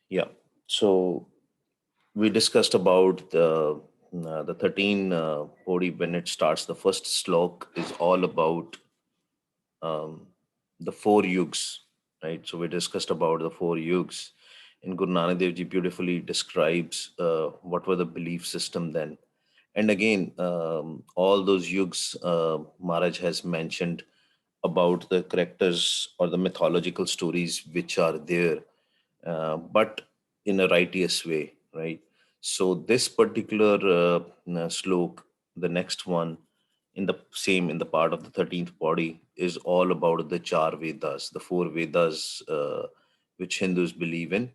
Yeah. So we discussed about the 13 Podi. When it starts, the first slok is all about um, the four yugs, right? So we discussed about the four yugs, and Guru Nanak Dev Ji beautifully describes what were the belief system then. And again, all those yugs Maharaj has mentioned about the characters or the mythological stories which are there, but in a righteous way, right? So this particular slok, the next one in the part of the 13th body, is all about the char Vedas, the four Vedas which Hindus believe in.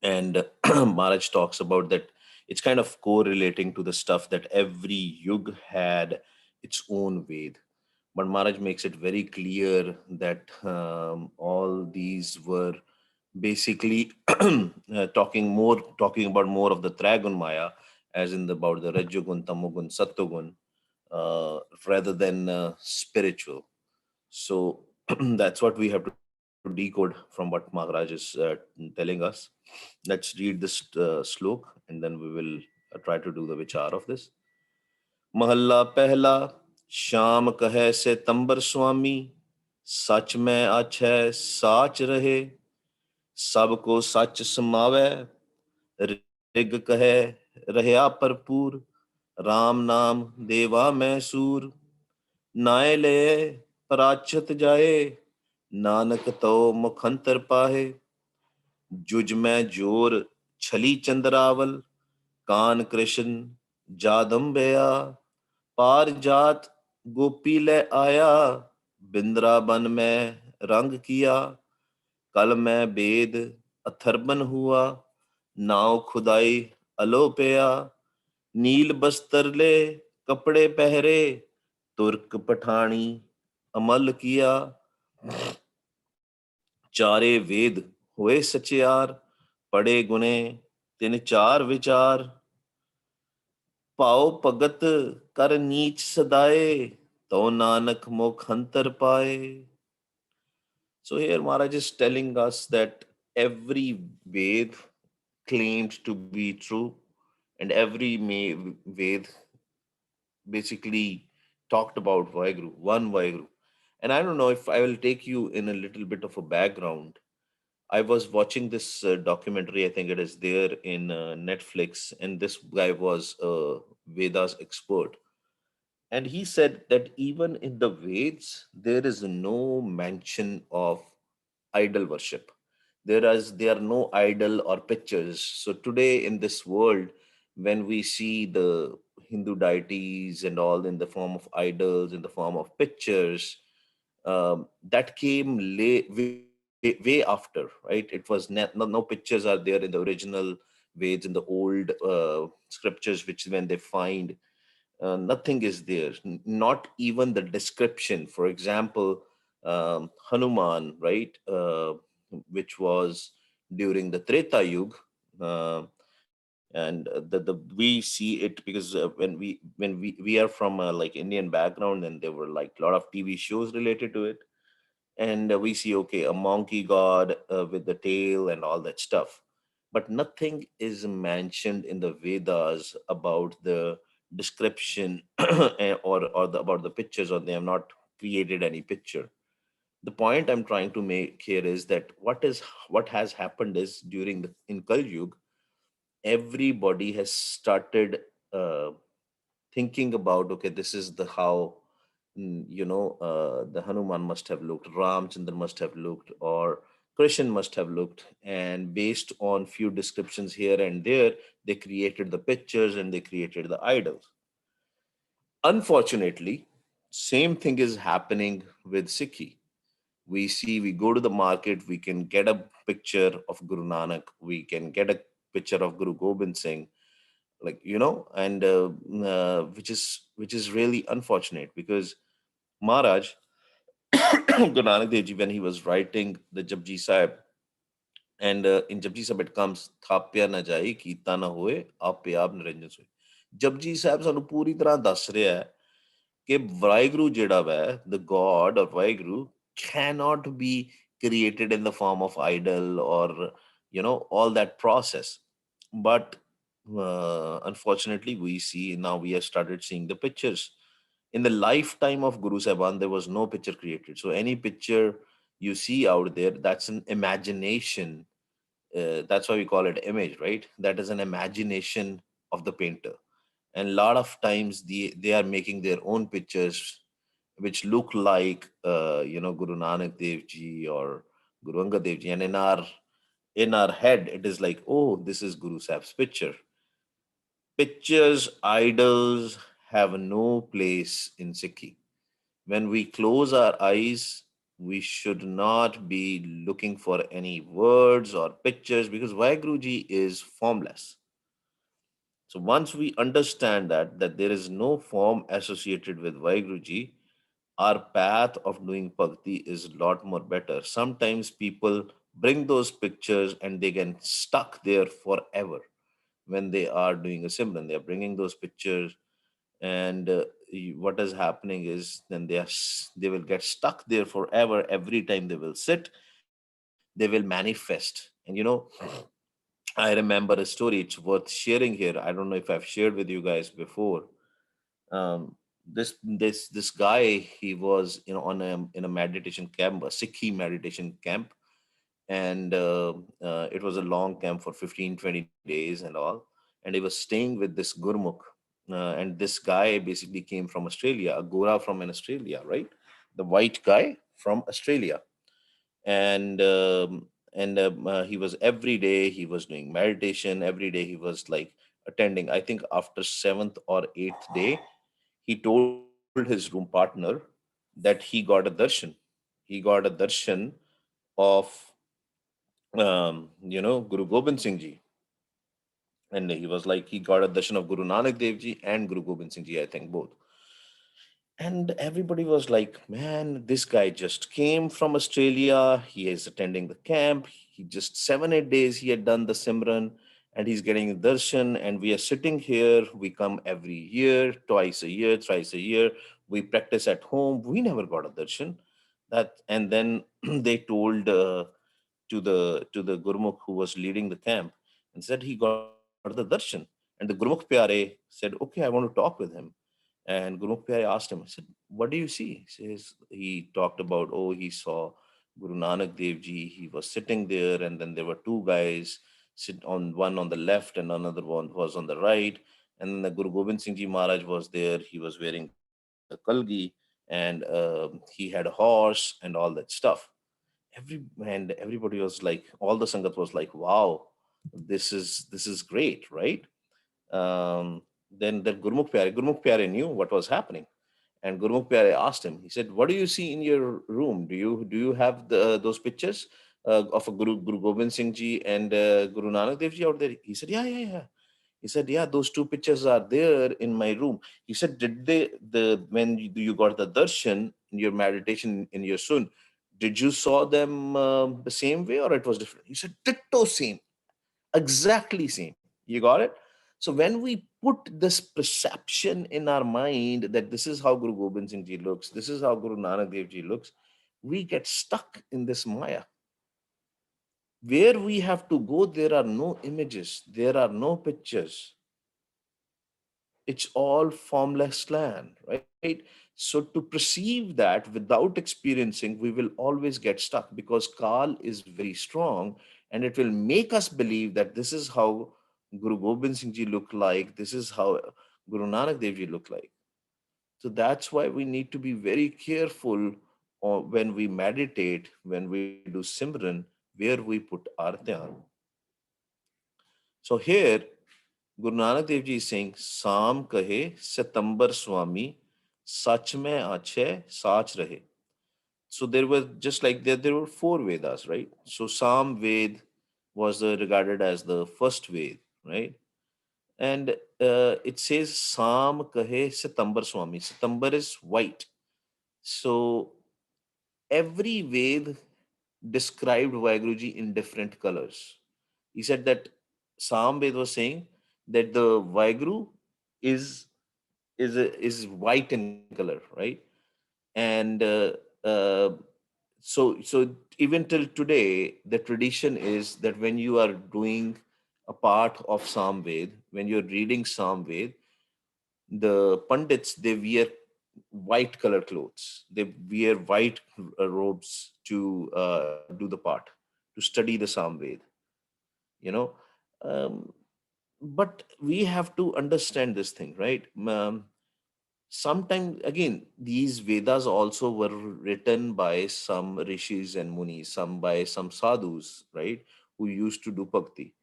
And Maharaj talks about that it's kind of correlating to the stuff that every yug had its own Ved. But Maharaj makes it very clear that all these were basically talking about more of the Tragun Maya, as in about the Rajogun, Tamogun, Sattogun, rather than spiritual. So that's what we have to decode from what Maharaj is telling us. Let's read this slok, and then we will try to do the vichar of this. महल्ला पहला, शाम कहे से तंबर स्वामी, सच में आछै साच रहे, सबको सच समावै, rig कहे रहया भरपूर, राम नाम देवा मैं सूर, नाय ले पराचत जाए, नानक तो मुखंतर पाहे, जुज में जोर छली चंद्रावल, कान कृष्ण जादम्बया, पार जात गोपी ले आया, बिंद्रावन में रंग किया, कल मैं बेद अथर्बन हुआ, नाव खुदाई अलोपया, नील बस्तर ले कपड़े पहरे, तुर्क पठानी अमल किया, चारे वेद हुए सचियार, पढ़े गुने तिन चार विचार, पाओ भगत कर नीच सदाए, तो नानक मुख अंतर पाए. So here Maharaj is telling us that every Ved claimed to be true, and every Ved basically talked about Vaheguru, one Vaheguru. And I don't know if I will take you in a little bit of a background. I was watching this documentary, I think it is there in Netflix, and this guy was a Vedas expert. And he said that even in the Veds, there is no mention of idol worship. There are no idol or pictures. So today in this world, when we see the Hindu deities and all in the form of idols, in the form of pictures, that came way after, right? It was no pictures are there in the original Veds, in the old scriptures, which when they find, nothing is there, not even the description. For example, Hanuman, right, which was during the Treta Yuga, and we see it because when we are from a like Indian background, and there were like a lot of TV shows related to it, and we see, okay, a monkey god with the tail and all that stuff, but nothing is mentioned in the Vedas about the description about the pictures, or they have not created any picture. The point I'm trying to make here is that what has happened is, during the in Kal Yuga, everybody has started uh, thinking about, okay, this is the how, the Hanuman must have looked, Ramchandra must have looked, or Krishna must have looked, and based on few descriptions here and there, they created the pictures and they created the idols. Unfortunately, same thing is happening with Sikhi. We go to the market, we can get a picture of Guru Nanak, we can get a picture of Guru Gobind Singh, like, and which is really unfortunate, because Maharaj Guru Nanak Dev Ji, when he was writing the Japji Sahib, and in Japji Sahib it comes, ਥਾਪਿਆ ਨਾ ਜਾਏ ਕੀਤਾ ਨਾ ਹੋਏ ਆਪੇ ਆਪ ਨਿਰੰਜਨ ਸੋਏ. ਜਪਜੀ ਸਾਹਿਬ ਸਾਨੂੰ ਪੂਰੀ ਤਰ੍ਹਾਂ ਦੱਸ ਰਿਹਾ ਹੈ ਕਿ ਵਾਹਿਗੁਰੂ ਜਿਹੜਾ ਵੈ, the god or Waheguru cannot be created in the form of idol, or all that process. But unfortunately, we see now, we have started seeing the pictures. In the lifetime of Guru Sahib, there was no picture created. So any picture you see out there, that's an imagination. That's why we call it image, right? That is an imagination of the painter. And a lot of times they are making their own pictures which look like Guru Nanak Dev Ji or Guru Angad Dev Ji, and in our head it is like, oh, this is Guru Sahib's picture. Pictures, idols have no place in Sikhi. When we close our eyes, we should not be looking for any words or pictures, because Vaheguruji is formless. So once we understand that there is no form associated with Vaheguruji, our path of doing bhakti is a lot more better. Sometimes people bring those pictures and they get stuck there forever when they are doing a simran. They are bringing those pictures, and what is happening is then they will get stuck there forever. Every time they will sit, they will manifest. And I remember a story. It's worth sharing here. I don't know if I've shared with you guys before. This guy, he was on a in a meditation camp, a Sikhi meditation camp, and it was a long camp for 15-20 days and all. And he was staying with this Gurmukh, and this guy basically came from Australia, a Gora from in Australia, right? The white guy from Australia. And he was, every day he was doing meditation. Every day he was like attending. I think after seventh or eighth day, he told his room partner that he got a darshan. He got a darshan of Guru Gobind Singh Ji. And he was like, he got a darshan of Guru Nanak Dev Ji and Guru Gobind Singh Ji, I think both. And everybody was like, man, this guy just came from Australia. He is attending the camp. He just 7-8 days he had done the Simran, and he's getting a darshan. And we are sitting here. We come every year, twice a year, thrice a year. We practice at home. We never got a darshan. And then they told to the Gurmukh who was leading the camp, and said he got the darshan. And the Gurmukh Pyare said, okay, I want to talk with him. And Gurmukh Pyare asked him, I said, what do you see? He talked about, oh, he saw Guru Nanak Dev Ji. He was sitting there, and then there were two guys, one on the left and another one was on the right. And then the Guru Gobind Singh Ji Maharaj was there. He was wearing a kalgi, and he had a horse and all that stuff. And everybody was like, all the Sangat was like, wow, this is great, right? Then Gurmukh Pyare knew what was happening. And Gurmukh Pyare asked him, he said, what do you see in your room? Do you have those pictures of a Guru Gobind Singh Ji and Guru Nanak Dev Ji out there? He said, yeah, yeah, yeah. He said, yeah, those two pictures are there in my room. He said, did they, when you got the darshan in your meditation in your sun, did you saw them the same way or it was different? He said, ditto same, exactly same. You got it? So when we put this perception in our mind that this is how Guru Gobind Singh Ji looks, this is how Guru Nanak Dev Ji looks, we get stuck in this Maya. Where we have to go, there are no images, there are no pictures. It's all formless land, right? So to perceive that without experiencing, we will always get stuck, because Kal is very strong, and it will make us believe that this is how Guru Gobind Singh Ji look like, this is how Guru Nanak Dev Ji look like. So that's why we need to be very careful when we meditate, when we do Simran, where we put our dhyan. So here Guru Nanak Dev Ji is saying, Sam kahe Sitambar Swami, Sach mein achhe Sach rahe. So there was, just like there were four Vedas, right? So Sam Ved was regarded as the first Ved, right? And it says Sam kahe Sitambar Swami. Sitambar is white. So every Ved described Vaheguruji in different colors. He said that Sam Ved was saying that the Vaheguru is is white in color, right? And uh, so even till today, the tradition is that when you are doing a part of Samved, when you're reading Samved, the Pandits, they wear white color clothes. They wear white robes to do the part, to study the Samved, you know. Um, but we have to understand this thing, right? Sometimes, again, these Vedas also were written by some rishis and munis, some by some sadhus, right, who used to do bhakti.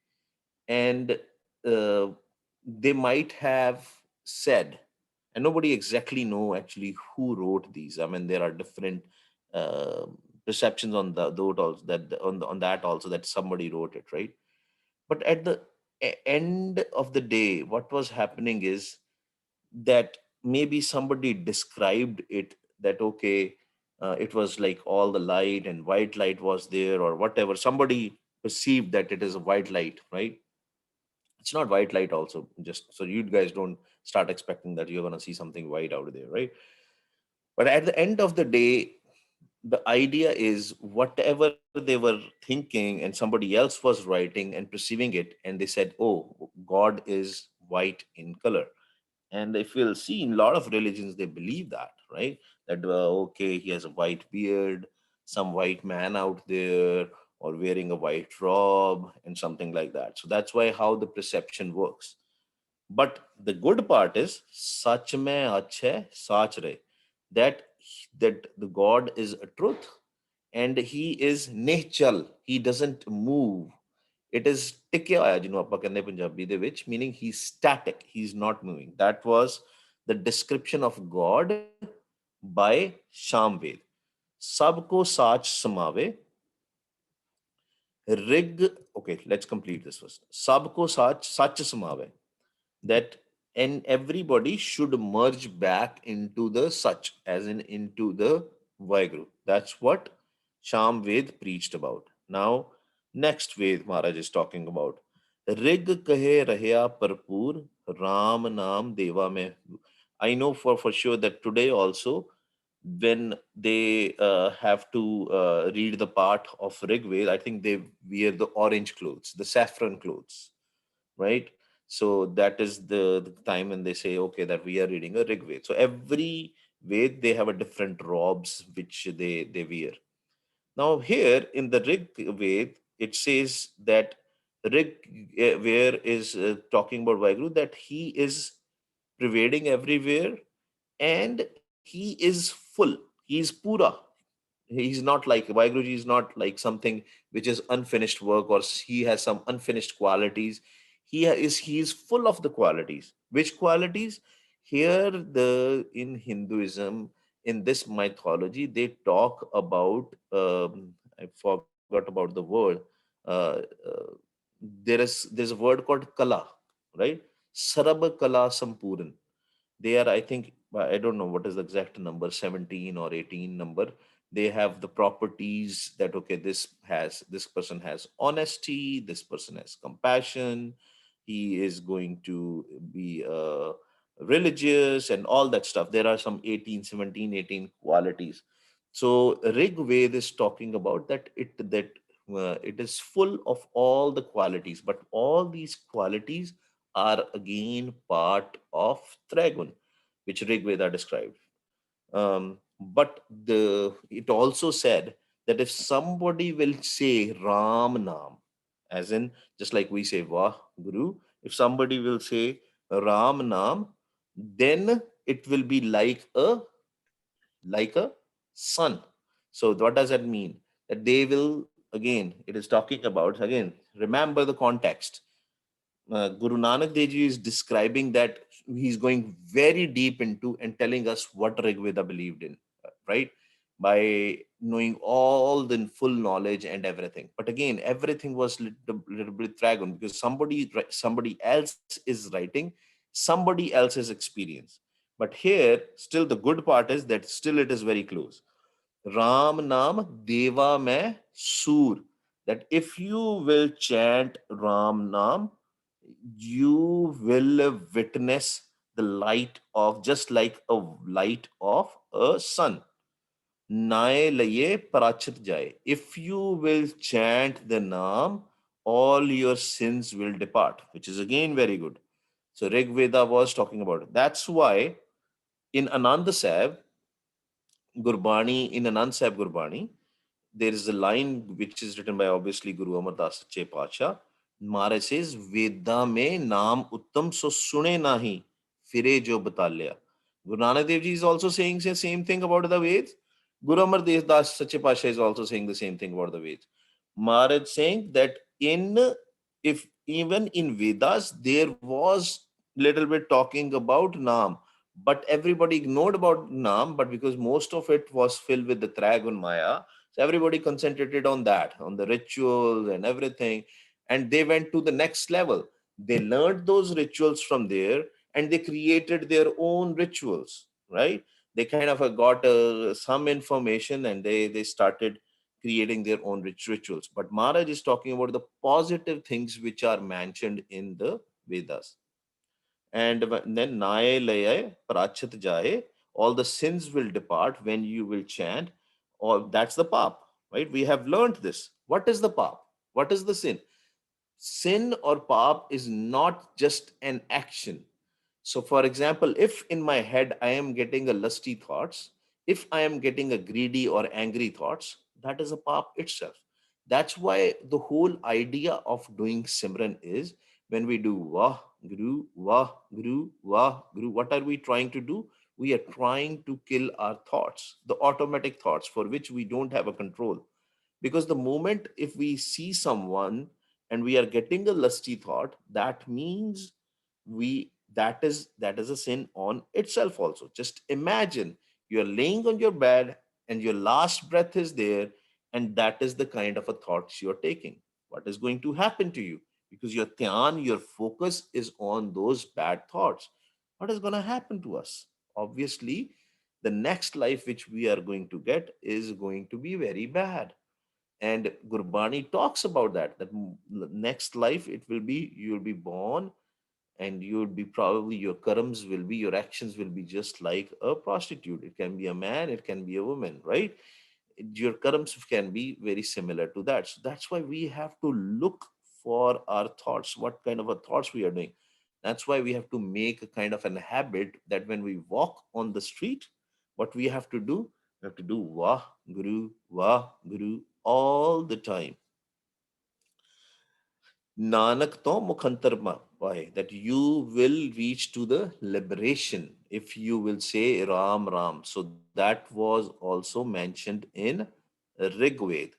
And uh, they might have said, and nobody exactly know actually who wrote these. I mean, there are different uh, perceptions on the those also, that on that also, that somebody wrote it, right? But at the end of the day, what was happening is that maybe somebody described it, that okay, it was like all the light and white light was there, or whatever. Somebody perceived that it is a white light, right? It's not white light also, just so you guys don't start expecting that you're going to see something white out there, right? But at the end of the day, the idea is whatever they were thinking and somebody else was writing and perceiving it, and they said, oh, God is white in color. And if you'll see in a lot of religions, they believe that, right? That okay, he has a white beard, some white man out there, or wearing a white robe and something like that. So that's why how the perception works. But the good part is sach mein achhe sach rahe, that that the God is a truth, and he is nichal, he doesn't move. It is ਟਿਕਿਆ ਹੋਇਆ, ਜਿਹਨੂੰ ਆਪਾਂ ਕਹਿੰਦੇ ਪੰਜਾਬੀ ਦੇ ਵਿੱਚ, meaning he's static, he's not moving. That was the description of God by Shamved. ਸਭ ਕੋ ਸਾਚ ਸਮਾਵੇ, rig, okay, let's complete this first. ਸਭ ਕੋ ਸਾਚ ਸੱਚ ਸਮਾਵੇ, that and everybody should merge back into the Sach, as in into the Vaheguru. That's what Sham Ved preached about. Now, next Ved Maharaj is talking about. Rig kahe rahya parpur, Ram naam deva mein. I know for sure that today also, when they have to read the part of Rig Ved, I think they wear the orange clothes, the saffron clothes, right? So that is the time when they say, okay, that we are reading a Rig Ved. So every Ved, they have a different robes which they wear. Now here in the Rig Ved, it says that Rig Ved is talking about Vaheguru, that he is pervading everywhere, and he is full. He is pura. He's not like Vaiguruji is not like something which is unfinished work, or he has some unfinished qualities. He is full of the qualities. Which qualities? Here the in Hinduism, in this mythology, they talk about I forgot about the word. There's a word called kala, right? Sarab kala sampuran. They are, I think, I don't know what is the exact number, 17 or 18 number. They have the properties that okay, this person has honesty, this person has compassion, he is going to be religious and all that stuff. There are some 18, 17, 18 qualities. So Rig Ved is talking about that it is full of all the qualities, but all these qualities are again part of Trigun, which Rig Veda described. But it also said that if somebody will say Ram Nam, as in just like we say Vah Guru, if somebody will say Ram Nam, then it will be like a son. So what does that mean? That they will, again, it is talking about, again, remember the context. Guru Nanak Dev Ji is describing that he's going very deep into and telling us what Rig Veda believed in, right? By knowing all the full knowledge and everything. But again, everything was little bit dragon, because somebody else is writing somebody else's experience. But here, still the good part is that still it is very close. Ram Nam Deva Mein Sur. That if you will chant Ram Nam, you will witness the light of, just like a light of a sun. नाय लये प्राचित जाए. If you will chant the Naam, all your sins will depart, which is again very good. So Rig Veda was talking about it. That's why in Ananda Sahib Gurbani, in Anand Sahib Gurbani, there is a line which is written by obviously Guru Amar Das Sache Pacha. Maharaj says, Veda mein naam uttam so sune nahi, fire jo batalya. Guru Nanak Dev Ji is also saying the same thing about the Veds. Guru Amar Das Sache Pacha is also saying the same thing about the Veds. Maharaj saying that if even in Vedas there was little bit talking about Naam, but everybody ignored about Naam, but because most of it was filled with the Trag and Maya, so everybody concentrated on that, on the rituals and everything. And they went to the next level. They learned those rituals from there and they created their own rituals, right? They kind of got some information and they started creating their own rituals. But Maharaj is talking about the positive things which are mentioned in the Vedas. And then Naye Laye Prachit Jaye, all the sins will depart when you will chant. Or that's the pap, right? We have learned this. What is the pap? What is the sin? Sin or pap is not just an action. So, for example, if in my head I am getting a lusty thoughts, if I am getting a greedy or angry thoughts, that is a pap itself. That's why the whole idea of doing Simran is when we do Wah, Guru, what are we trying to do? We are trying to kill our thoughts, the automatic thoughts for which we don't have a control. Because the moment if we see someone and we are getting a lusty thought, that means that is a sin on itself also. Just imagine you're laying on your bed and your last breath is there, and that is the kind of a thoughts you're taking. What is going to happen to you? Because your dhyan, your focus is on those bad thoughts. What is going to happen to us? Obviously, the next life which we are going to get is going to be very bad. And Gurbani talks about that next life it will be, you'll be born and you'll be probably, your karams will be, your actions will be just like a prostitute. It can be a man, it can be a woman, right? Your karams can be very similar to that. So that's why we have to look for our thoughts, what kind of a thoughts we are doing. That's why we have to make a kind of an habit that when we walk on the street, what we have to do, we have to do Vah Guru all the time. Nanak to mukhantar paye, that you will reach to the liberation if you will say Ram Ram. So that was also mentioned in Rig Ved.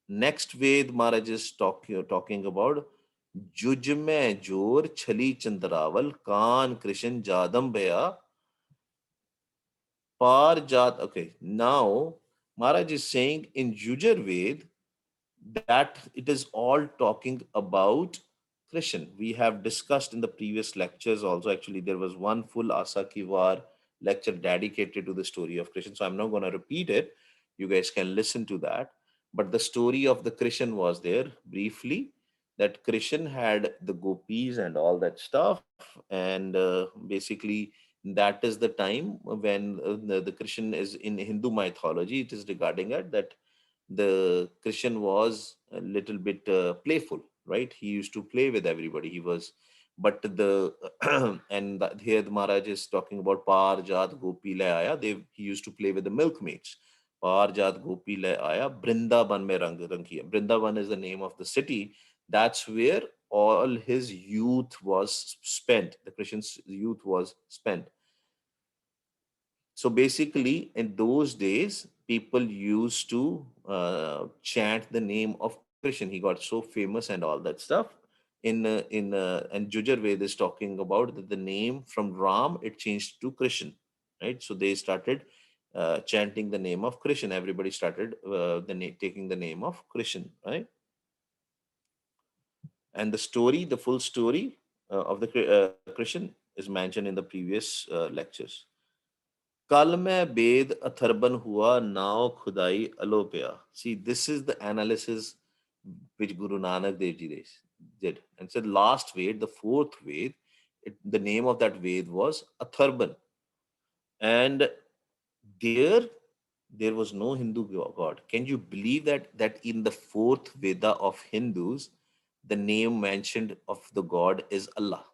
Next Ved Maharaj is talking about Juj mein jor chali chandraval kaan Krishan jadam bhaya par jat. Okay, now Maharaj is saying in Jujar Ved that it is all talking about Krishan. We have discussed in the previous lectures also. Actually, there was one full Asa Ki War lecture dedicated to the story of Krishan. So I'm not going to repeat it. You guys can listen to that. But the story of the Krishan was there briefly, that Krishan had the gopis and all that stuff. And basically, that is the time when the Krishan is in Hindu mythology. It is regarding it that the Christian was a little bit playful, right? He used to play with everybody. He was, but the here the Maharaj is talking about Par Jat Gopi Le Aya. He used to play with the milkmaids. Par Jat Gopi Le Aya, Brindaban mein rang kiya. Brindaban is the name of the city. That's where all his youth was spent. The Christian's youth was spent. So basically, in those days, people used to chant the name of Krishna. He got so famous and all that stuff. And Jujar Ved is talking about that the name from Ram it changed to Krishna, right? So they started chanting the name of Krishna. Everybody started taking the name of Krishna, right? And the story, the full story of the Krishna is mentioned in the previous lectures. कल में वेद अथर्बन हुआ नाव खुदाई अलोपया. See, this is the analysis which Guru Nanak Dev Ji did. And said last Ved, the fourth Ved, the name of that Ved was Atharban. And there there was no Hindu god. Can you believe that in the fourth Veda of Hindus, the name mentioned of the god is Allah,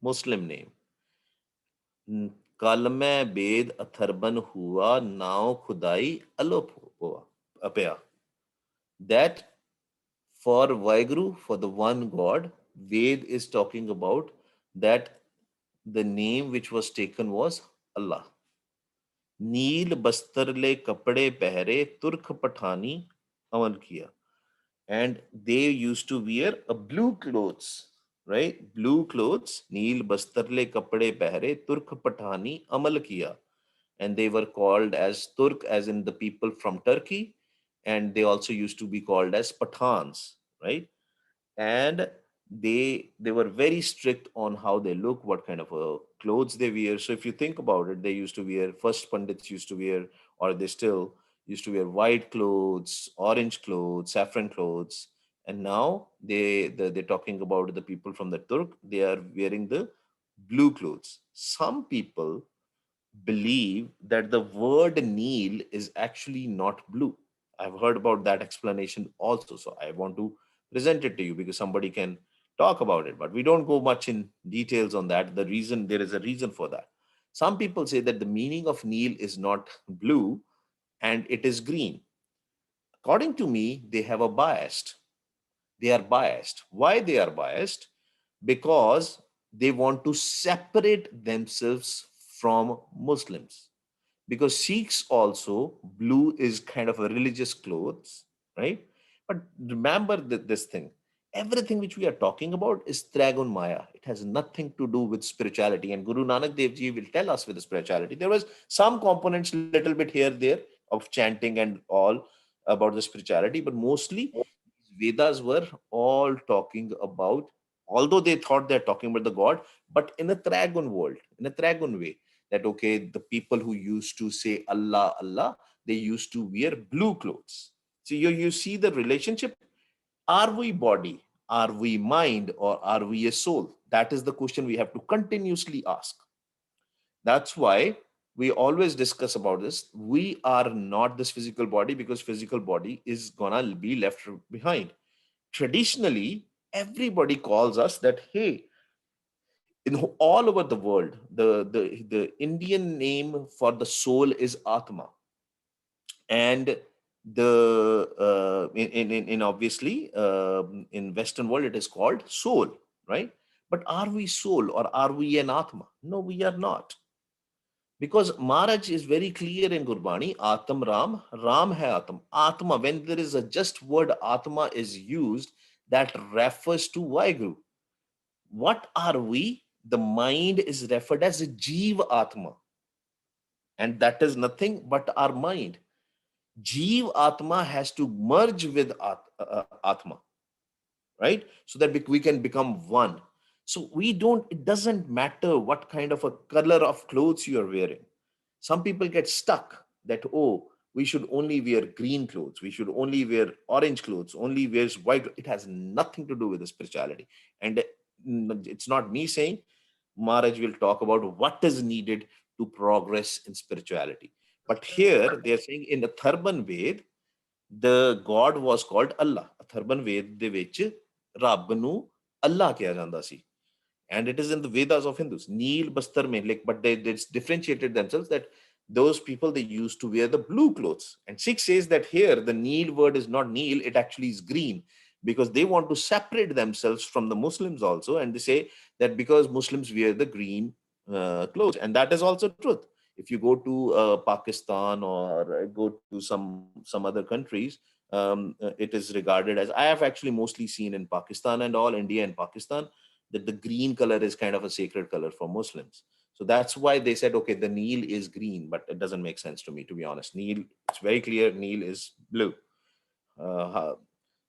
Muslim name. कल में वेद अथर्वन हुआ नाव खुदाई अलोप हुआ अपया. That for Vaheguru, for the one God, Ved is talking about that the name which was taken was Allah. नील बस्तर ले कपड़े पहरे तुर्क पठानी अमल किया. And they used to wear a blue clothes, right? Blue clothes. नील बस्तर ले कपड़े पहरे तुर्क पठानी अमल किया. And they were called as Turk, as in the people from Turkey, and they also used to be called as Pathans, right? And they were very strict on how they look, what kind of clothes they wear. So if you think about it, they used to wear, first Pandits used to wear, or they still used to wear white clothes, orange clothes, saffron clothes. And now they're talking about the people from the Turk, they are wearing the blue clothes. Some people believe that the word Neel is actually not blue. I've heard about that explanation also. So I want to present it to you because somebody can talk about it, but we don't go much in details on that. The reason, there is a reason for that. Some people say that the meaning of Neel is not blue and it is green. According to me, they have a bias. They are biased. Why they are biased? Because they want to separate themselves from Muslims. Because Sikhs also, blue is kind of a religious clothes, right? But remember this thing. Everything which we are talking about is Tragun Maya. It has nothing to do with spirituality. And Guru Nanak Dev Ji will tell us with the spirituality. There was some components, little bit here, there, of chanting and all about the spirituality, but mostly Vedas were all talking about, although they thought they're talking about the God, but in a Tragun world, in a Tragun way. That okay, the people who used to say Allah, Allah, they used to wear blue clothes. So you see the relationship. Are we body? Are we mind? Or are we a soul? That is the question we have to continuously ask. That's why we always discuss about this. We are not this physical body because physical body is gonna be left behind. Traditionally, everybody calls us that, hey, in all over the world, the Indian name for the soul is Atma. And in obviously in Western world it is called soul, right? But are we soul or are we an Atma? No, we are not. Because Maharaj is very clear in Gurbani, Atam Ram, Ram hai Atam. Atma, when there is a just word Atma is used, that refers to Vaheguru. What are we? The mind is referred as a Jeev Atma. And that is nothing but our mind. Jeev Atma has to merge with Atma, right? So that we can become one. So it doesn't matter what kind of a color of clothes you are wearing. Some people get stuck that, oh, we should only wear green clothes, we should only wear orange clothes, only wears white. It has nothing to do with the spirituality. And it's not me saying. Maharaj will talk about what is needed to progress in spirituality. But here they are saying in the Atharvan Ved, the God was called Allah. Atharvan Ved de vich Rabb nu Allah kiya janda si. And it is in the Vedas of Hindus. Neel Bastar mein, like, but they differentiated themselves that those people, they used to wear the blue clothes. And Sikh says that here the Neel word is not Neel, it actually is green, because they want to separate themselves from the Muslims also. And they say that because Muslims wear the green clothes, and that is also truth. If you go to Pakistan or go to some other countries, it is regarded as, I have actually mostly seen in Pakistan and all, India and Pakistan, that the green color is kind of a sacred color for Muslims. So that's why they said, okay, the Neel is green, but it doesn't make sense to me, to be honest. Neel, it's very clear, Neel is blue.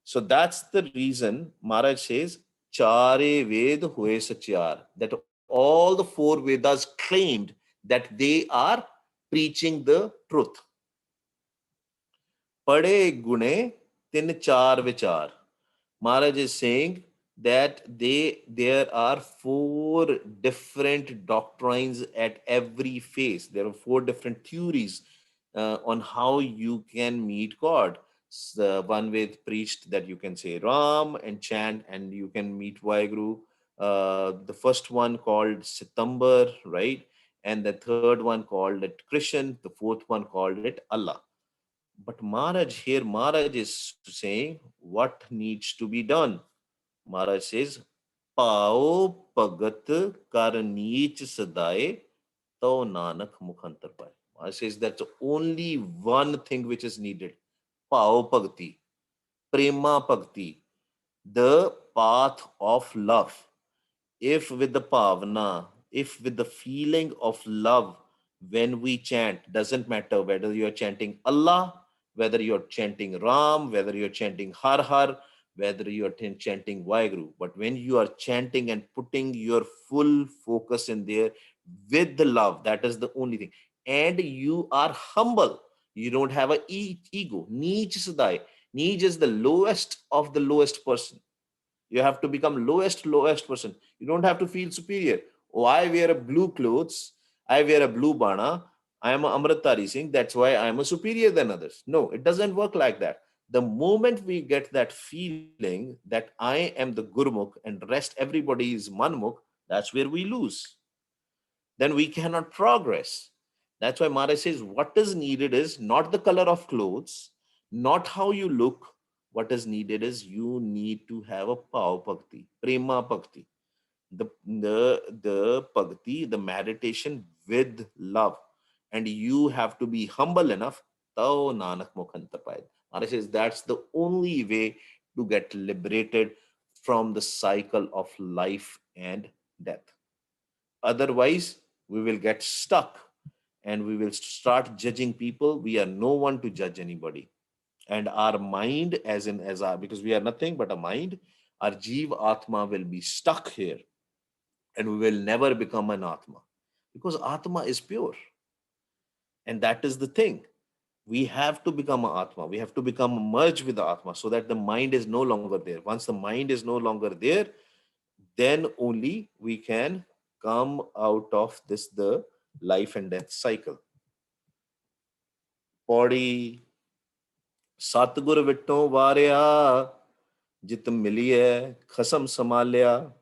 So that's the reason Maharaj says, Chare Ved Hue Satyar, that all the four Vedas claimed that they are preaching the truth. Pade Gune Tin Char Vichar. Maharaj is saying that there are four different doctrines at every phase. There are four different theories on how you can meet God. One way preached that you can say Ram and chant, and you can meet Vaheguru. The first one called Sitambar, right? And the third one called it Krishan. The fourth one called it Allah. But Maharaj here, Maharaj is saying what needs to be done. Maharaj says, Pao Pagat Kar Neech Sadaye To Nanak Mukhantar Paye. Maharaj says that's only one thing which is needed. Pao Bhakti, Prema Bhakti, the path of love. If with the pavana, if with the feeling of love, when we chant, doesn't matter whether you're chanting Allah, whether you're chanting Ram, whether you're chanting Har Har, whether you're chanting Vaheguru, but when you are chanting and putting your full focus in there with the love, that is the only thing. And you are humble. You don't have a ego. Neej sadai. Neej is the lowest of the lowest person. You have to become lowest person. You don't have to feel superior. Oh, I wear a blue clothes. I wear a blue bana. I am a Amritari Singh. That's why I am a superior than others. No, it doesn't work like that. The moment we get that feeling that I am the Gurmukh and rest everybody is Manmukh, that's where we lose. Then we cannot progress. That's why Maharaj says what is needed is not the color of clothes, not how you look. What is needed is you need to have a Pav Bhakti, Prema Bhakti, the Bhakti, the meditation with love. And you have to be humble enough. Tao Nanak Mukhantar Paye. Maharaj says that's the only way to get liberated from the cycle of life and death. Otherwise, we will get stuck and we will start judging people. We are no one to judge anybody. And our mind, as our, because we are nothing but a mind, our Jeev Atma will be stuck here and we will never become an Atma because Atma is pure. And that is the thing. We have to become an Atma. We have to become merged with the Atma so that the mind is no longer there. Once the mind is no longer there, then only we can come out of this the life and death cycle. Pori Satgur Vitto Varya Jit Miliye Khasam Samalya.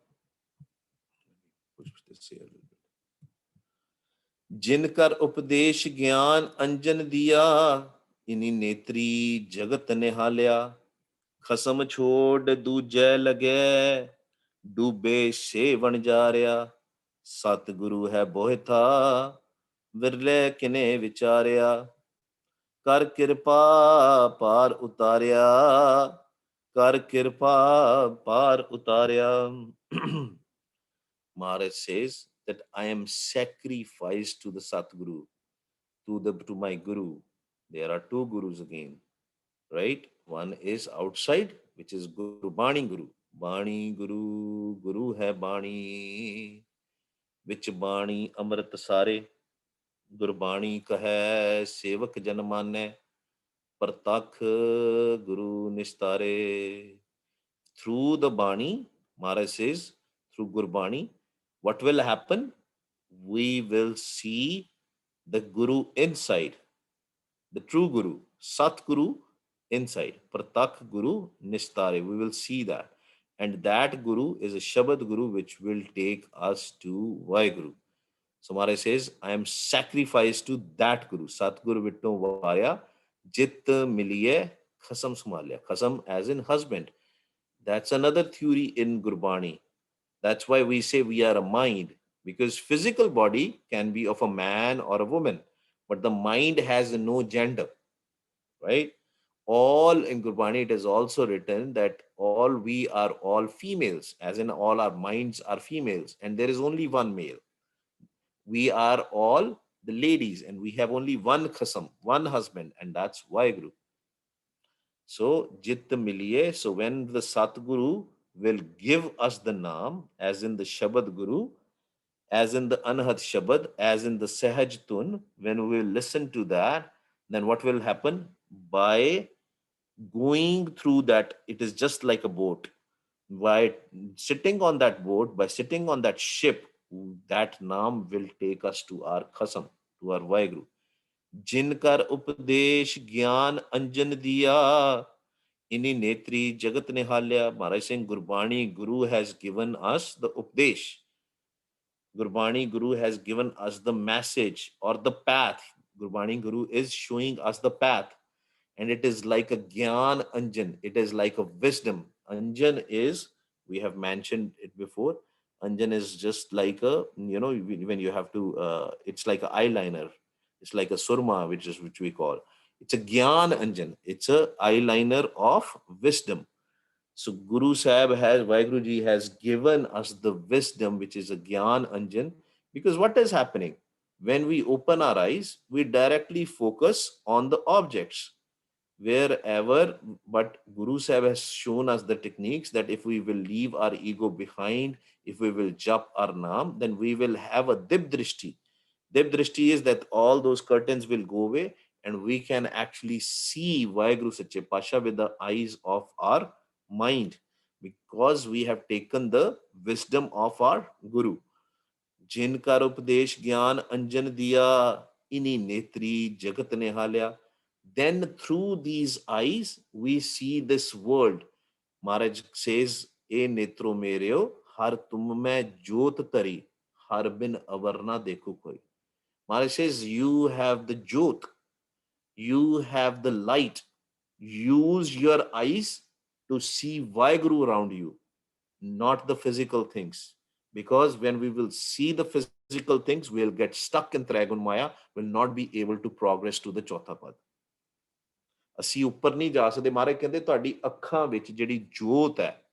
जिनकर उपदेश ज्ञान अंजन दिया इन्हीं नेत्री जगत निहाल्या खसम छोड़ दूजै लगे डूबे से बन जा रहा सतगुरु है बोह था विरले किने विचारिया कर कृपा पार उतारिया कर कृपा पार उतारिया Maharaj says that I am sacrificed to the Satguru, to my Guru. There are two Gurus again, right? One is outside, which is Guru Bani Guru. Bani Guru, Guru hai Bani, which Bani Amrit Sare, Gurbani kahe, Sevak Janmane, Partakh Guru Nistare. Through the Bani, Maharaj says, through Gurbani, what will happen? We will see the Guru inside, the true Guru, Sat Guru inside, Pratak Guru Nistare. We will see that. And that Guru is a Shabad Guru which will take us to Vaheguru. So Maharaj says, I am sacrificed to that Guru, Satguru Vitto Varya, Jit Miliye Khasam Sumalya. Khasam as in husband. That's another theory in Gurbani. That's why we say we are a mind, because physical body can be of a man or a woman, but the mind has no gender, right? All in Gurbani, it is also written that all we are all females, as in all our minds are females, and there is only one male. We are all the ladies, and we have only one khasam, one husband, and that's Vaheguru. So, Jit Miliye. So, when the Satguru will give us the Naam, as in the Shabad Guru, as in the Anhad Shabad, as in the Sahaj Tun, when we will listen to that, then what will happen? By going through that, it is just like a boat. By sitting on that boat, by sitting on that ship, that Naam will take us to our Khasam, to our Vaheguru. जिनकर उपदेश ज्ञान अंजन दिया, इन्हीं नेत्री जगत निहाल्या. Maharaj saying Gurbani Guru has given us the Updesh. Gurbani Guru has given us the message or the path. Gurbani Guru is showing us the path. And it is like a Gyan Anjan. It is like a wisdom. Anjan is, we have mentioned it before, Anjan is just like a, when you have to, it's like an eyeliner. It's like a surma, which we call. It's a Gyan Anjan. It's a eyeliner of wisdom. So Guru Sahib has, Vaheguru Ji has given us the wisdom, which is a Gyan Anjan, because what is happening? When we open our eyes, we directly focus on the objects wherever, but Guru Sahib has shown us the techniques that if we will leave our ego behind, if we will jap our naam, then we will have a dip drishti. Dip drishti is that all those curtains will go away and we can actually see Vaheguru Sache Pasha with the eyes of our mind, because we have taken the wisdom of our Guru. जिनका उपदेश ज्ञान अंजन दिया, इन्हीं नेत्री जगत निहाल्या. Then through these eyes we see this world. Maharaj says, ए नेत्रो मेरेओ हर तुम में ज्योत तरी, हर बिन अवरना देखो कोई. Maharaj says, you have the jyot, you have the light. Use your eyes to see Vaheguru around you, not the physical things. Because when we will see the physical things, we'll get stuck in Trigun Maya, will not be able to progress to the Chautha Pad. ਅਸੀਂ ਉੱਪਰ ਨਹੀਂ ਜਾ ਸਕਦੇ. ਮਹਾਰਾਜ ਕਹਿੰਦੇ ਤੁਹਾਡੀ ਅੱਖਾਂ ਵਿੱਚ ਜਿਹੜੀ ਜੋਤ ਹੈ,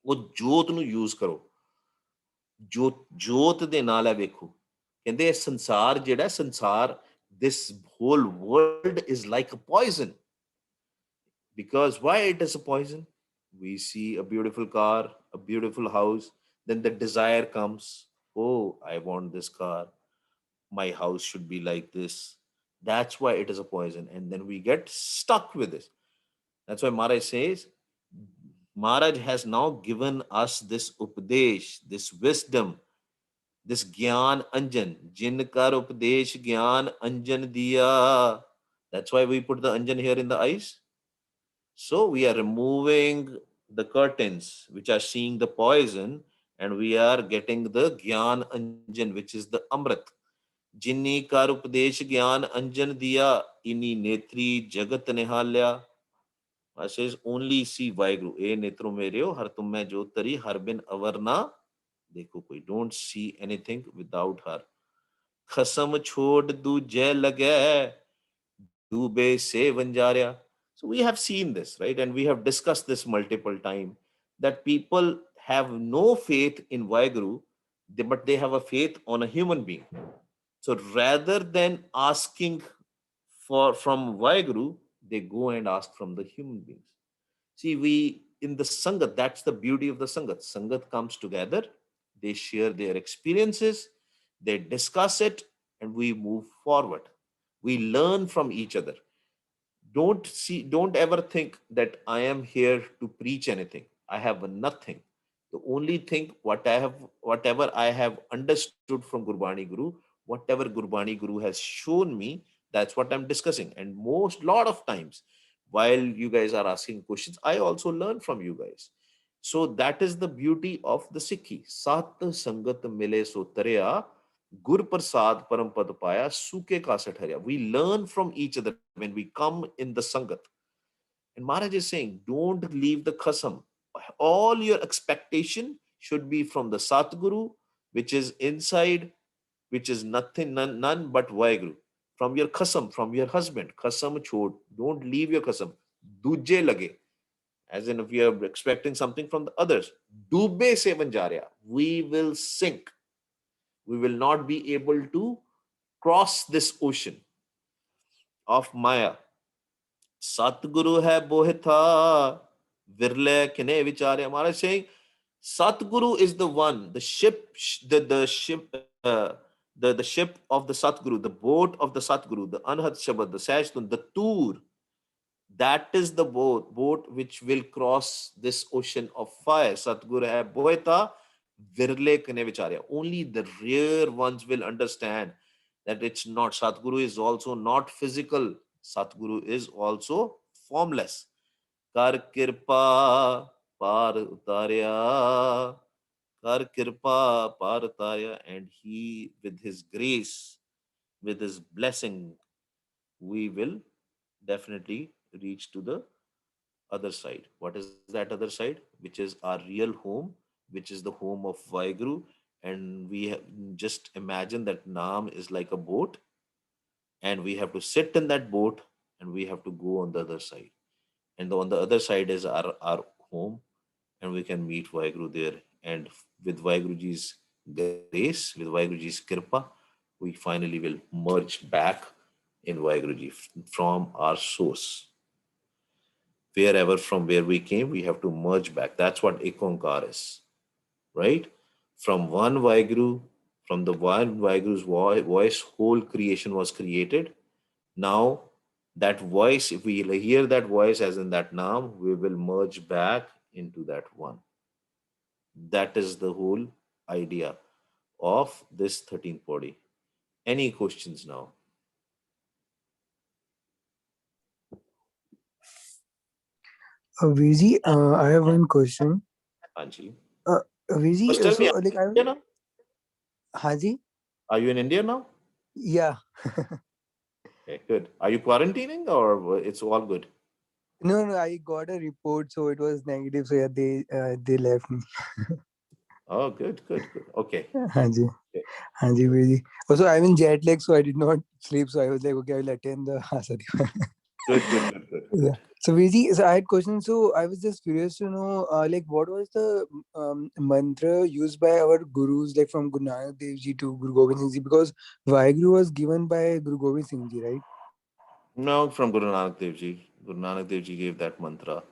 ਉਹ ਜੋਤ ਨੂੰ ਯੂਜ਼ ਕਰੋ. ਜੋਤ ਦੇ ਨਾਲ ਹੈ ਵੇਖੋ. ਕਹਿੰਦੇ ਇਹ ਸੰਸਾਰ ਜਿਹੜਾ ਸੰਸਾਰ, this whole world is like a poison. Because why it is a poison? We see a beautiful car, a beautiful house, then the desire comes. Oh, I want this car. My house should be like this. That's why it is a poison. And then we get stuck with this. That's why Maharaj says, Maharaj has now given us this Upadesh, this wisdom, this Gyan Anjan. Jinkar Upadesh Gyan Anjan Diya. That's why we put the Anjan here in the eyes. So we are removing the curtains which are seeing the poison, and we are getting the Gyan Anjan, which is the Amrit. जिन्नी car उपदेश ज्ञान अंजन दिया, इन्हीं नेत्री जगत निहाल्या. says only see Vaheguru. ए नेत्रों मेरेओ हर तुम में जो तरी, हर बिन अवरना देखो कोई. Don't see anything without her. खसम छोड़ दूजे लगे, डूबे से वंजार्या. So we have seen this, right? And we have discussed this multiple times, that people have no faith in Vaheguru, but they have a faith on a human being. So rather than asking from Vaheguru, they go and ask from the human beings. See, we in the Sangat, that's the beauty of the Sangat. Sangat comes together, they share their experiences, they discuss it, and we move forward. We learn from each other. Don't ever think that I am here to preach anything. I have nothing. The only thing whatever I have understood from Gurbani Guru, whatever Gurbani Guru has shown me, that's what I'm discussing. And lot of times while you guys are asking questions, I also learn from you guys. So that is the beauty of the Sikhi. Sat Sangat Mile Sotarya, Gur Prasad Parampad Paya, Suke Kasat Harya. We learn from each other when we come in the Sangat. And Maharaj is saying, don't leave the Khasam. All your expectation should be from the Satguru, which is inside, which is none but Vaheguru. From your Khasam, from your husband, Khasam chhod. Don't leave your Khasam. Duje lage. As in, if you are expecting something from the others, Dube se vanjarya. We will sink. We will not be able to cross this ocean of Maya. Satguru hai bohitha, virle kine vicharya. Maharaj saying, Satguru is the one, the ship, the ship, the ship of the Satguru, the boat of the Satguru, the Anhat Shabad, the Sashtun, the Tur. That is the boat which will cross this ocean of fire. Satguru hai bohita, virle kine vicharya. Only the rare ones will understand that it's not, Satguru is also not physical. Satguru is also formless. Kar kirpa par utarya, kar kirpa par utarya, and he, with his grace, with his blessing, we will definitely reach to the other side. What is that other side? Which is our real home, which is the home of Vaiguru. And we just imagine that Naam is like a boat, and we have to sit in that boat, and we have to go on the other side. And on the other side is our home, and we can meet Vaiguru there. And with Vaiguruji's grace, with Vaiguruji's kirpa, we finally will merge back in Vaiguruji from our source. Wherever from where we came, we have to merge back. That's what Ikonkar is, right? From one Vaiguru, from the one Vaiguru's voice, whole creation was created. Now, that voice, if we hear that voice as in that Naam, we will merge back into that one. That is the whole idea of this 13th body. Any questions now? Viji, I have one question. Anji. Viji, First tell me, so are like you in India now? Haji? Are you in India now? Yeah. Okay, good. Are you quarantining or it's all good? No, I got a report, so it was negative. So yeah, they left me. Oh, good, good, good. Okay. Haji, Okay. Haji, Viji. Also, I'm in jet lag, so I did not sleep. So I was like, okay, I'll attend the Asadi. Good, good, good, good, Yeah. good. So Viji, so I had questions. So I was just curious to know, like, what was the mantra used by our gurus, like from Guru Nanak Dev Ji to Guru Gobind Singh Ji? Because Vaheguru was given by Guru Gobind Singh Ji, right? No, from Guru Nanak Dev Ji. Guru Nanak Dev Ji gave that mantra. Oh,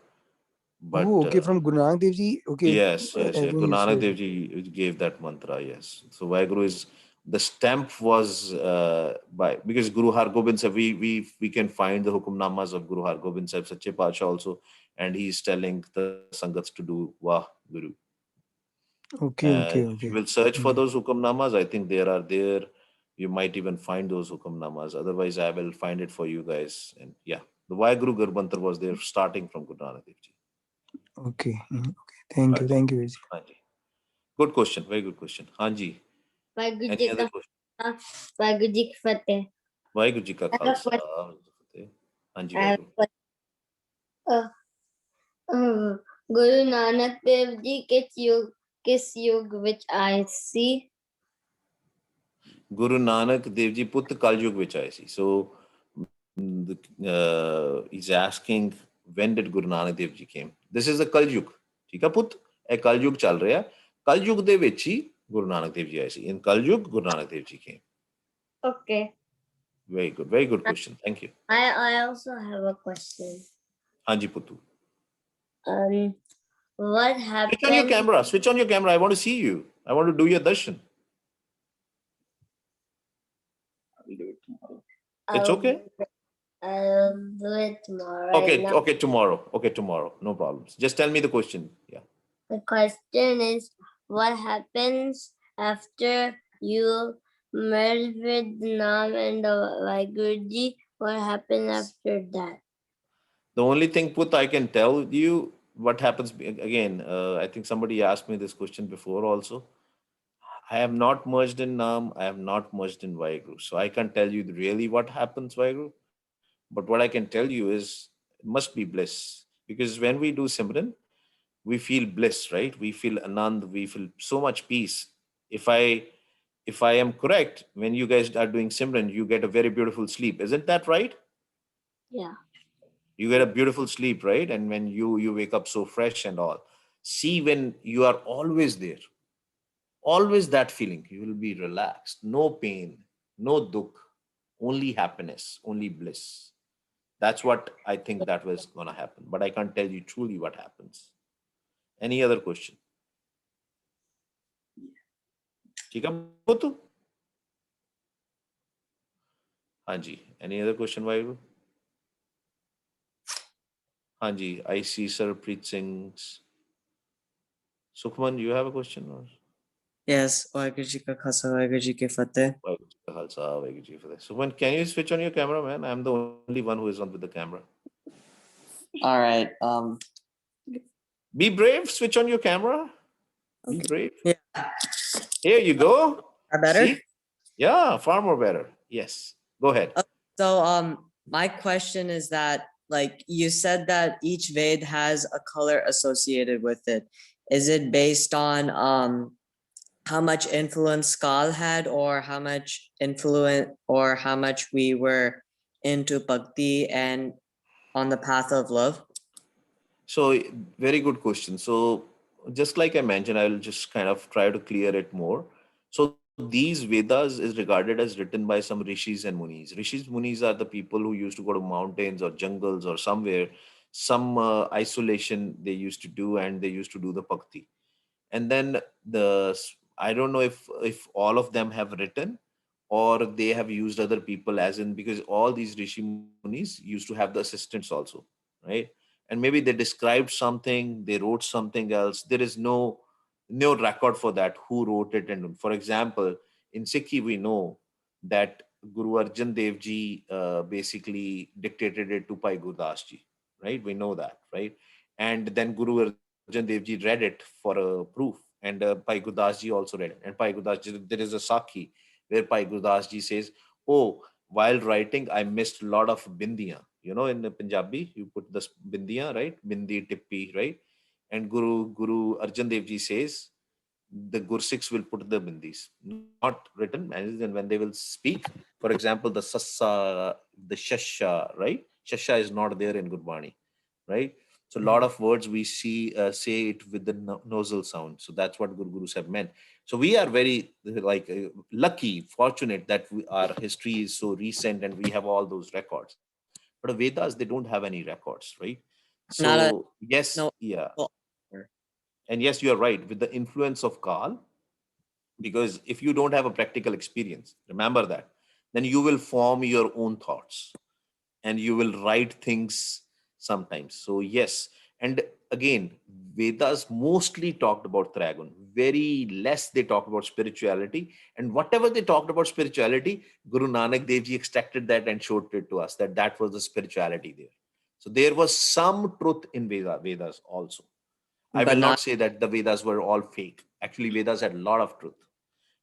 But okay, from Guru Nanak Dev Ji. Okay, yes, yes, as yes. in Guru you Nanak said. Dev Ji gave that mantra, yes. So Vaheguru is, the stamp was by, because Guru Har Gobind Sahib, we can find the Hukamnamas of Guru Har Gobind Sahib, Sache Pacha also, and he's telling the Sangats to do Wah Guru. Okay, okay, If you okay. will search for Mm. those hukamnamas, I think there are there. You might even find those hukamnamas. Otherwise, I will find it for you guys. And yeah, the Vaheguru Garbantara was there starting from Guru Nanak Dev Ji. Okay, okay. Hanji, Thank you, Viji. Hanji. Good question. Very good question. Hanji. Waheguru Any ji other का question? Waheguru ji की फतेह. Vaheguru Ji ka I have Khalsa. Hanji I have Vaheguru. uh, Guru Nanak Dev Ji किस युग which I see. Guru Nanak Dev Ji put Kal Yug vich aaye si. So he's asking, when did Guru Nanak Dev Ji came? This is the Kal Yug. ठीक है पुੱਤ, ਇਹ कल युग ਚੱਲ ਰਿਹਾ. कल युग ਦੇ ਵਿੱਚ ਹੀ Guru Nanak Dev Ji ਆਏ ਸੀ. In Kal Yug, Guru Nanak Dev Ji came. Okay. Very good question. Thank you. I also have a question. Hanji Puttu. What happened? Switch on your camera. Switch on your camera. I want to see you. I want to do your darshan. It's okay? I'll do it tomorrow. Okay, Right now. okay, tomorrow. Okay, tomorrow. No problems. Just tell me the question. Yeah. The question is, what happens after you merge with Nam and the Vaiguruji? What happens after that? The only thing, Put, I can tell you what happens again. I think somebody asked me this question before also. I have not merged in Nam. I have not merged in Vaiguru. So I can't tell you really what happens, Vaiguru. But what I can tell you is it must be bliss. Because when we do Simran, we feel bliss, right? We feel Anand. We feel so much peace. If I if I am correct, when you guys are doing Simran, you get a very beautiful sleep. Isn't that right? Yeah. You get a beautiful sleep, right? And when you wake up so fresh and all. See, when you are always there, always that feeling, you will be relaxed, no pain, no dukh, only happiness, only bliss. That's what I think that was going to happen, but I can't tell you truly what happens. Any other question? Chika Puttu? Hanji. Any other question, Vairu? Hanji, I see Sarpreet Singh's. Sukhman, you have a question? Or? Yes, Waheguru ji का खालसा वाहिगुरु जी की फतेह. Khalsa, Vaheguru Ji for that. So when can you switch on your camera, man? I'm the only one who is on with the camera. All right. Be brave, switch on your camera. Be Okay. brave. Yeah. Here you go. Are better? See? Yeah, far more better. Yes. Go ahead. So my question is that, like, you said that each Ved has a color associated with it. Is it based on how much influence Skal had, or how much influence, or how much we were into bhakti and on the path of love? So, very good question. So, just like I mentioned, I will just kind of try to clear it more. So, these Vedas is regarded as written by some rishis and munis. Rishis, munis are the people who used to go to mountains or jungles or somewhere, some isolation they used to do, and they used to do the bhakti. And then I don't know if all of them have written, or they have used other people, as in, because all these rishi munis used to have the assistants also, right? And maybe they described something, they wrote something else. There is no record for that, who wrote it. And for example, in Sikhi we know that Guru Arjan Dev Ji basically dictated it to Pai Gurdas Ji, right? We know that, right? And then Guru Arjan Dev Ji read it for a proof, and Pai Gurdas Ji also read it. And Pai Gurdas Ji, there is a Sakhi where Pai Gurdas Ji says, "Oh, while writing, I missed a lot of bindiyan. You know, in the Punjabi, you put this bindiyan, right? Bindi, tippi, right? And Guru Arjan Dev Ji says, the Gursikhs will put the bindis, not written, and then when they will speak, for example, the sassa, the shasha, right? Shasha is not there in Gurbani, right? So a lot of words we see say it with the nasal sound. So that's what Gurus have meant. So we are very lucky, fortunate that our history is so recent and we have all those records. But Vedas, they don't have any records, right? Not a So yes, no. yeah, Well, and yes, you are right with the influence of Kal, because if you don't have a practical experience, remember that, then you will form your own thoughts and you will write things sometimes. So yes, and again, Vedas mostly talked about Trigun. Very less they talked about spirituality, and whatever they talked about spirituality, Guru Nanak Dev Ji extracted that and showed it to us, that that was the spirituality there. So there was some truth in Vedas also. I will but not not say that the Vedas were all fake. Actually, Vedas had a lot of truth,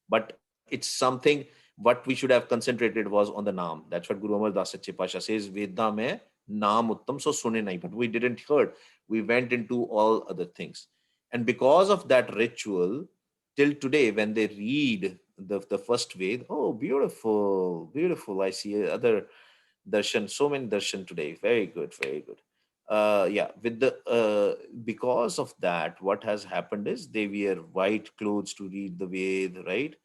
but it's something what we should have concentrated was on the Naam. That's what Guru Amar Das Sache Pasha says, Veda mein Naam Uttam, so sune nahi. But we didn't heard. We went into all other things. And because of that ritual, till today, when they read the first Ved, oh, beautiful, beautiful. I see other darshan, so many darshan today. Very good, very good. Yeah, with the because of that, what has happened is they wear white clothes to read the Ved, right?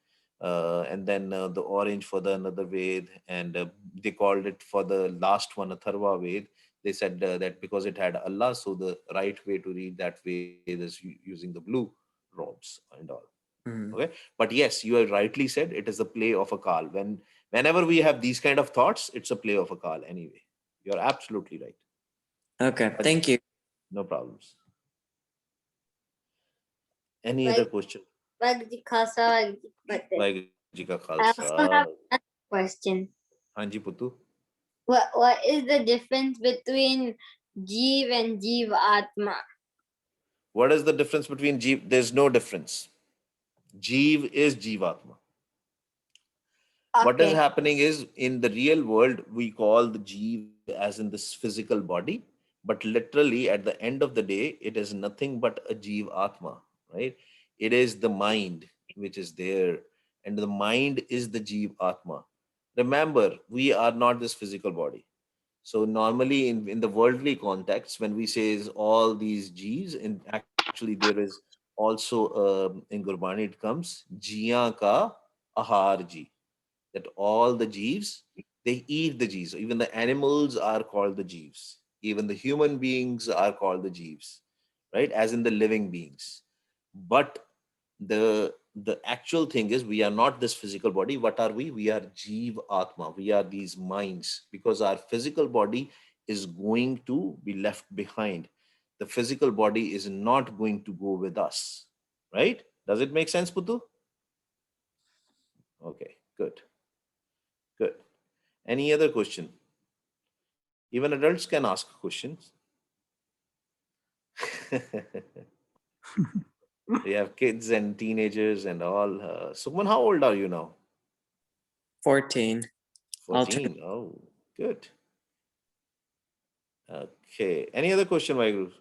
And then the orange for the another Ved, and they called it for the last one Atharva Ved. They said that because it had Allah, so the right way to read that Ved is using the blue robes and all. Mhm. Okay, but yes, you are rightly said, it is a play of a Kal. Whenever we have these kind of thoughts, it's a play of a Kal anyway. You're absolutely right. Okay, But thank you. no problems. Any other Like, question? Vaheguru Khalsa, Vaheguru Ji ka I Khalsa. also have another question. Hanji Puttu. What is the difference between Jeev and Jeev Atma? What is the difference between Jeev? There's no difference. Jeev is Jeevatma. What is Okay. happening is, in the real world, we call the Jeev as in this physical body, but literally at the end of the day, it is nothing but a Jeev Atma, right? It is the mind which is there, and the mind is the Jeev Atma. Remember, we are not this physical body. So normally in the worldly context, when we say is all these G's, and actually there is also in Gurbani it comes Jiya ka ahar ji, that all the jeeves, they eat the jeeves. Even the animals are called the jeeves. Even the human beings are called the jeeves, right? As in the living beings. But the actual thing is, we are not this physical body. What are we? We are jeev atma. We are these minds, because our physical body is going to be left behind. The physical body is not going to go with us, right? Does it make sense, Putu? Okay, good. Any other question? Even adults can ask questions. We have kids and teenagers and all. Suman, how old are you now? 14. I'll turn- 14. Oh, good. Okay. Any other question, Vaheguru?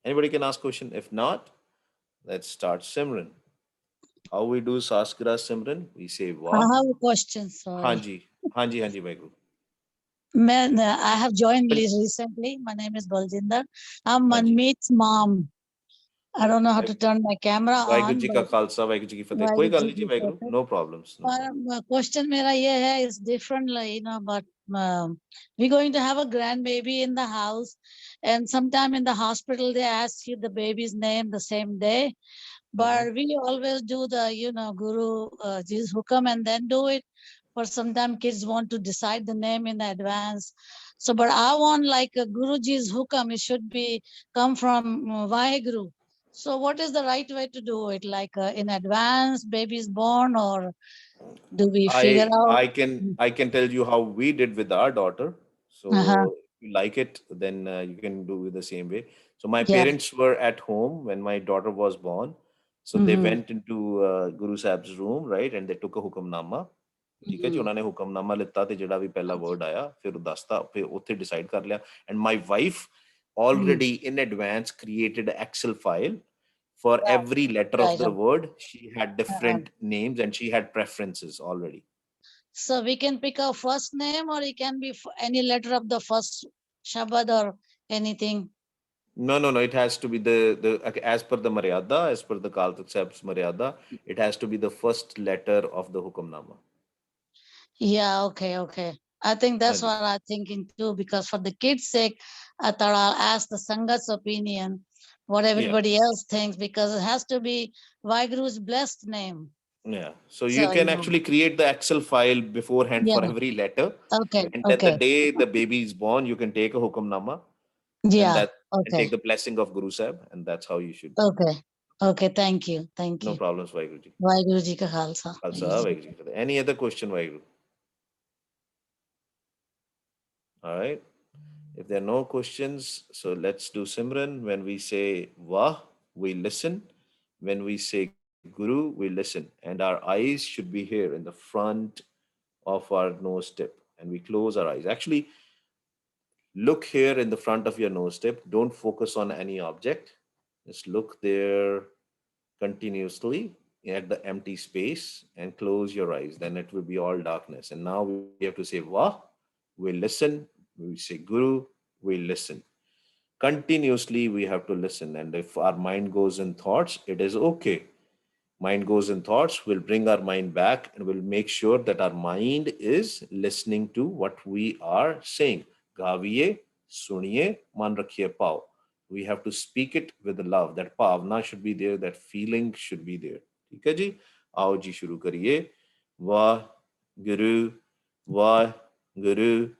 Anybody can ask question. If not, let's start Simran. How we do Saskara Simran? We say I Wah. have a question, sorry. Hanji. Hanji, Hanji, Vaheguru. I have joined recently. My name is Baljinder. I'm Hanji. Manmeet's mom. I don't know how to turn my camera Vaheguru on. ji ka but Khalsa, Vaheguru ji ki Fateh. Vaheguru Koi gal ji nahi ji, ki Vaheguru. fateh. No problems. No problems. My question mera ye hai is different, like, but we're going to have a grandbaby in the house, and sometime in the hospital they ask you the baby's name the same day. But we always do the, Guru Ji's Hukam and then do it. For sometimes kids want to decide the name in advance. So, but I want like a Guruji's Hukam, it should be come from Vaheguru. So what is the right way to do it? Like in advance, baby is born, or do we figure out? I can tell you how we did with our daughter. So if you like it, then you can do it the same way. So my Yeah. parents were at home when my daughter was born. So they went into Guru Sahib's room, right? And they took a hukamnama. ठीक है जी उन्होंने हुक्मनामा लिता ते जेड़ा भी पहला word आया फिर वो दसता फिर उत्थे डिसाइड कर लिया and my wife already in advance created an Excel file for every letter of the word. She had different names and she had preferences already. So we can pick our first name, or it can be any letter of the first Shabad or anything. No. It has to be the as per the Maryada, as per the Kal Takht Sahib's Maryada, it has to be the first letter of the Hukamnama. Yeah, okay. I think that's what I'm thinking too, because for the kids' sake, I thought I'll ask the Sangat's opinion, what everybody else thinks, because it has to be Vaiguru's blessed name. Yeah. So you can actually create the Excel file beforehand for every letter. Okay. And then the day the baby is born, you can take a Hukamnama. Yeah. And take the blessing of Guru Sahib, and that's how you should. Okay. Thank you. No problems, Vaiguruji. Vaiguruji ka Khalsa. Khalsa, Vaiguruji ki Fateh. Any other question, Vaiguru? All right. If there are no questions, so let's do Simran. When we say Wah, we listen. When we say Guru, we listen. And our eyes should be here in the front of our nose tip. And we close our eyes. Actually, look here in the front of your nose tip. Don't focus on any object. Just look there continuously at the empty space and close your eyes. Then it will be all darkness. And now we have to say Wah, we listen. We say Guru, we listen. Continuously, we have to listen. And if our mind goes in thoughts, it is okay. Mind goes in thoughts, we'll bring our mind back and we'll make sure that our mind is listening to what we are saying. Gaviye, suniye, man rakhiye pao. We have to speak it with the love. That bhavna should be there, that feeling should be there. ठीक है जी आओ जी शुरू करिए वाह गुरु